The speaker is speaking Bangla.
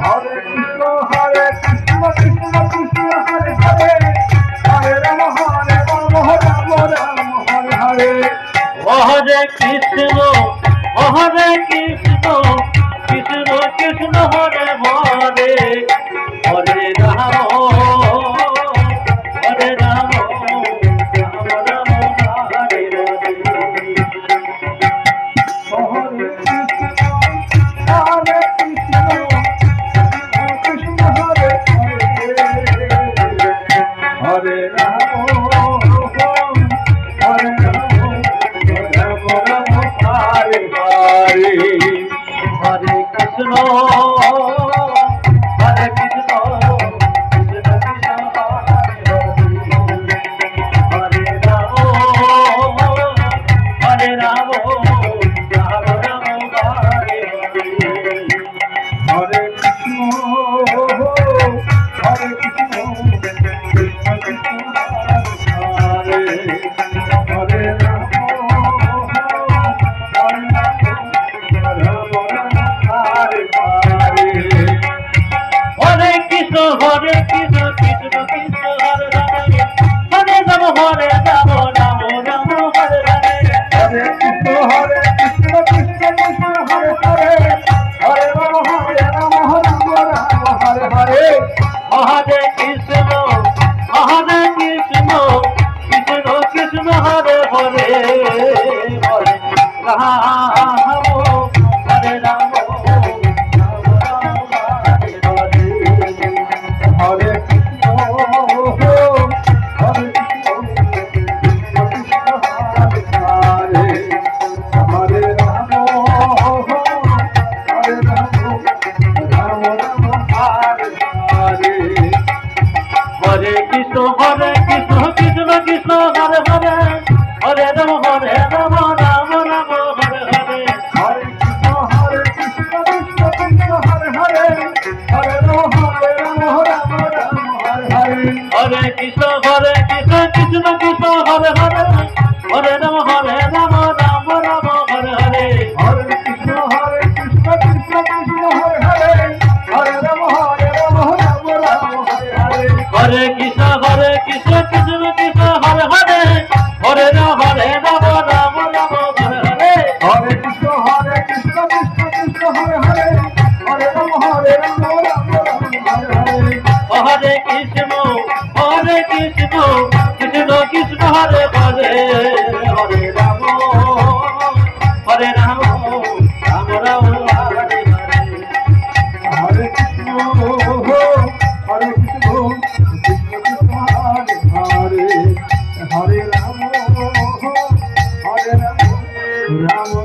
হরে কৃষ্ণ হরে কৃষ্ণ কৃষ্ণ কৃষ্ণ হরে হরে হরে রাম হরে রাম রাম রাম হরে হরে কৃষ্ণ হরে কৃষ্ণ কৃষ্ণ কৃষ্ণ হরে রাম হরে রাম রাম রাম হরে হরে কৃষ্ণ হরে কৃষ্ণ কৃষ্ণ কৃষ্ণ হরে হরে রাম হরে কৃষ্ণ হরে কৃষ্ণ কৃষ্ণ কৃষ্ণ হরে হরে হরে রাম হরে রাম রাম রাম হরে হরে হরে কৃষ্ণ হরে কৃষ্ণ কৃষ্ণ কৃষ্ণ হরে হরে হরে রাম হরে রাম রাম রাম হরে হরে হরে কৃষ্ণ হরে কৃষ্ণ কৃষ্ণ কৃষ্ণ হরে হরে হরে রাম হরে রাম হরে কৃষ্ণ হরে হরে রাম হরে রাম রাম রাম হরে হরে হরে কৃষ্ণ কৃষ্ণ কৃষ্ণ হরে হরে হরে রাম রাম রাম হরে হরে হরে কৃষ্ণ কৃষ্ণ কৃষ্ণ হরে হরে হরে রাম রাম রাম হরে হরে হরে কৃষ্ণ কৃষ্ণ কৃষ্ণ হরে হরে হরে রাম রাম রাম হরে হরে হরে কৃষ্ণ কৃষ্ণ কৃষ্ণ হরে হরে হরে রাম রাম রাম হরে হরে হরে কৃষ্ণ কৃষ্ণ কৃষ্ণ হরে হরে হরে রাম রাম রাম হরে হরে হরে কৃষ্ণ কৃষ্ণ কৃষ্ণ হরে হরে হরে রাম রাম রাম হরে হরে হরে কৃষ্ণ কৃষ্ণ কৃষ্ণ হরে হরে হরে রাম রাম রাম হরে হরে হরে কৃষ্ণ কৃষ্ণ কৃষ্ণ হরে হরে হরে রাম রাম